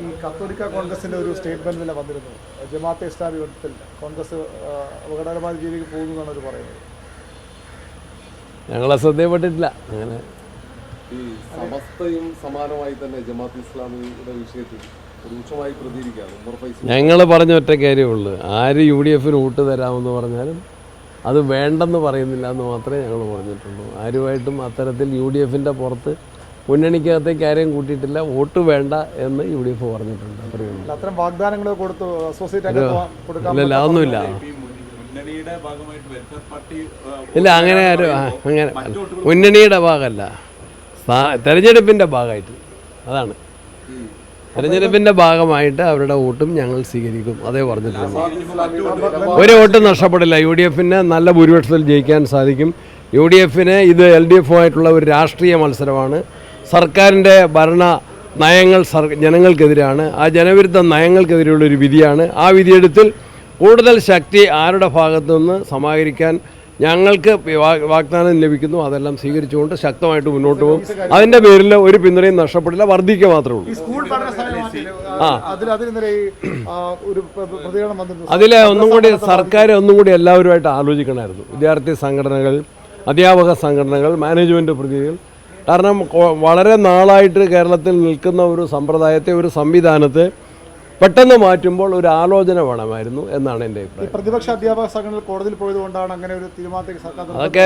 ഈ കത്തോലിക്ക കോൺഗ്രസിന്റെ ഒരു സ്റ്റേറ്റ്മെന്റ് തന്നെ വന്നിരുന്നു. ജമാഅത്തെ ഇസ്ലാമി യോഗത്തിൽ കോൺഗ്രസ് അപകടകരമായ രീതിയിലേക്ക് പോകുന്നതാണ് അവർ പറയുന്നത്. ഞങ്ങളെ ശ്രദ്ധയപ്പെട്ടിട്ടില്ല. അങ്ങനെ ഈ സമസ്തയും സമാനമായി തന്നെ ജമാഅത്തെ ഇസ്ലാമിയുടെ വിഷയത്തിൽ രൂക്ഷമായി പ്രതികരിക്കുകയാണ്. ഞങ്ങൾ പറഞ്ഞ ഒറ്റ കാര്യമുള്ളൂ, ആര് UDF വോട്ട് തരാമെന്ന് പറഞ്ഞാലും അത് വേണ്ടെന്ന് പറയുന്നില്ല എന്ന് മാത്രമേ ഞങ്ങൾ പറഞ്ഞിട്ടുള്ളൂ. ആരുമായിട്ടും അത്തരത്തിൽ UDF പുറത്ത് മുന്നണിക്കകത്തേക്ക് ആരെയും കൂട്ടിയിട്ടില്ല. വോട്ട് വേണ്ട എന്ന് UDF പറഞ്ഞിട്ടുണ്ട്. അത്രയുള്ളൂ. അത്തരം വാഗ്ദാനങ്ങൾ കൊടുത്തു ഇല്ല, അതൊന്നുമില്ല. ഇല്ല, അങ്ങനെ ആരും അങ്ങനെ മുന്നണിയുടെ ഭാഗമല്ല, തെരഞ്ഞെടുപ്പിൻ്റെ ഭാഗമായിട്ട്. അതാണ് തെരഞ്ഞെടുപ്പിൻ്റെ ഭാഗമായിട്ട് അവരുടെ വോട്ടും ഞങ്ങൾ സ്വീകരിക്കും. അതേ പറഞ്ഞിട്ടുണ്ട്. ഒരു വോട്ടും നഷ്ടപ്പെടില്ല. UDF നല്ല ഭൂരിപക്ഷത്തിൽ ജയിക്കാൻ സാധിക്കും. UDF ഇത് LDF ആയിട്ടുള്ള ഒരു രാഷ്ട്രീയ മത്സരമാണ്. സർക്കാരിൻ്റെ ഭരണ നയങ്ങൾ ജനങ്ങൾക്കെതിരാണ്. ആ ജനവിരുദ്ധ നയങ്ങൾക്കെതിരെയുള്ളൊരു വിധിയാണ്. ആ വിധിയെടുത്തിൽ കൂടുതൽ ശക്തി ആരുടെ ഭാഗത്തു നിന്ന് സമാഹരിക്കാൻ ഞങ്ങൾക്ക് വാഗ്ദാനം ലഭിക്കുന്നു, അതെല്ലാം സ്വീകരിച്ചുകൊണ്ട് ശക്തമായിട്ട് മുന്നോട്ട് പോകും. അതിൻ്റെ പേരിൽ ഒരു പിന്തുണയും നഷ്ടപ്പെടില്ല, വർദ്ധിക്കുക മാത്രമേ ഉള്ളൂ. അതിൽ ഒന്നും കൂടി സർക്കാർ എല്ലാവരുമായിട്ട് ആലോചിക്കണമായിരുന്നു. വിദ്യാർത്ഥി സംഘടനകൾ, അധ്യാപക സംഘടനകൾ, മാനേജ്മെൻറ്റ് പ്രതിനിധികൾ. കാരണം വളരെ നാളായിട്ട് കേരളത്തിൽ നിൽക്കുന്ന ഒരു സമ്പ്രദായത്തെ, ഒരു സംവിധാനത്തെ പെട്ടെന്ന് മാറ്റുമ്പോൾ ഒരു ആലോചന വേണമായിരുന്നു എന്നാണ് എൻ്റെ അഭിപ്രായം. പ്രതിപക്ഷ അധ്യാപക സംഘടനകൾ കോടതിയിൽ പോയതുകൊണ്ടാണ് അങ്ങനെ ഒരു തീരുമാനത്തേക്ക് സർക്കാർ. അതൊക്കെ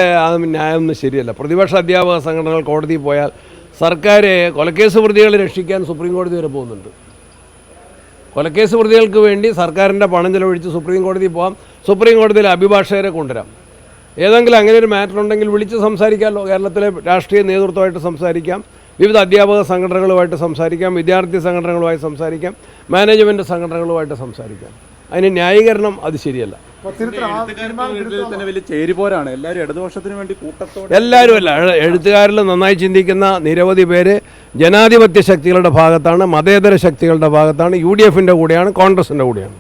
ന്യായമൊന്നും ശരിയല്ല. പ്രതിപക്ഷ അധ്യാപക സംഘടനകൾ കോടതിയിൽ പോയാൽ സർക്കാർ കൊലക്കേസ് പ്രതികളെ രക്ഷിക്കാൻ സുപ്രീം കോടതി വരെ പോകുന്നുണ്ട്. കൊലക്കേസ് പ്രതികൾക്ക് വേണ്ടി സർക്കാരിൻ്റെ പണം ചെലവഴിച്ച് സുപ്രീം കോടതിയിൽ പോകാം. സുപ്രീം കോടതിയിൽ അഭിഭാഷകരെ കൊണ്ടുവരാം. ഏതെങ്കിലും അങ്ങനെ ഒരു മാറ്റർ ഉണ്ടെങ്കിൽ വിളിച്ച് സംസാരിക്കാമല്ലോ. കേരളത്തിലെ രാഷ്ട്രീയ നേതൃത്വമായിട്ട് സംസാരിക്കാം, വിവിധ അധ്യാപക സംഘടനകളുമായിട്ട് സംസാരിക്കാം, വിദ്യാർത്ഥി സംഘടനകളുമായി സംസാരിക്കാം, മാനേജ്മെൻറ്റ് സംഘടനകളുമായിട്ട് സംസാരിക്കാം. അതിന് ന്യായീകരണം അത് ശരിയല്ല. എല്ലാവരും അല്ല, എഴുത്തുകാരിൽ നന്നായി ചിന്തിക്കുന്ന നിരവധി പേര് ജനാധിപത്യ ശക്തികളുടെ ഭാഗത്താണ്, മതേതര ശക്തികളുടെ ഭാഗത്താണ്, UDF കൂടെയാണ്, കോൺഗ്രസിൻ്റെ കൂടെയാണ്.